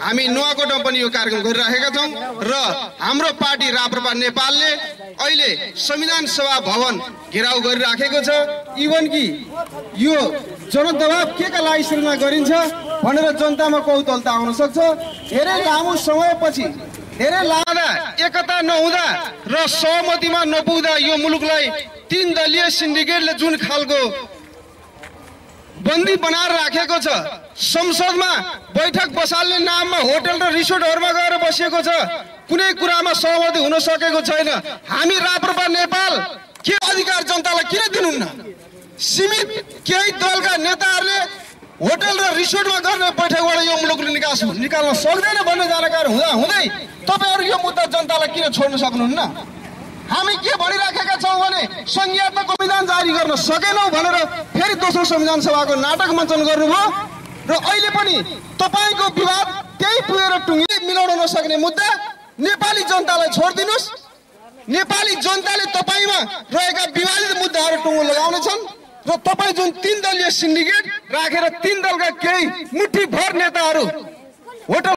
हामी नुवाकोटमा पनि यो कार्यक्रम गरिराखेका छौं र हाम्रो पार्टी राप्रपा नेपालले अहिले संविधान सभा भवन घेराउ गरिराखेको छ। इभन कि यो जनदबाव के का लागि सृजना गरिन्छ भनेर जनतामा कौतूहलता आउन सक्छ। धेरै लामो समयपछि धेरै लादा एकता नहुँदा र सहमतिमा नपुग्दा यो मुलुकलाई 3 दलीय सिन्डिकेटले जुन खालको बन्दी बनाएर राखेको छ, संसदमा बैठक बसाल्ने नाममा होटल र रिसोर्टहरुमा गएर बसेको छ, कुनै कुरामा सहमति हुन सकेको छैन। हामी राप्रपा नेपाल के अधिकार जनतालाई किन दिनुहुन्न? सीमित केही दलका नेताहरूले होटल र रिसोर्टमा गर्ने बैठकबाट यो मुलुकले निकाल्न सक्दैन भन्ने जानकारी हुँदा हुँदै तपाईहरु यो मुद्दा जनतालाई किन छोड्न सक्नुहुन्न? हामी के भनिराखेका छौं भने संघीयताको संविधान जारी गर्न सकेनौ भनेर फेरि दोस्रो संविधान सभाको नाटक मञ्चन गर्नुभयो र अहिले पनि तपाईको विवाद त्यही पुगेर टुङ्गी मिलाउन नसक्ने मुद्दा नेपाली जनतालाई छोड्दिनुस्। नेपाली जनताले तपाईमा रहेका विवादित मुद्दाहरू टुङ्गो लगाउनेछन् र तपाई जुन 3 दलीय सिन्डिकेट राखेर 3 दलका केही मुट्ठी भर नेताहरू होटल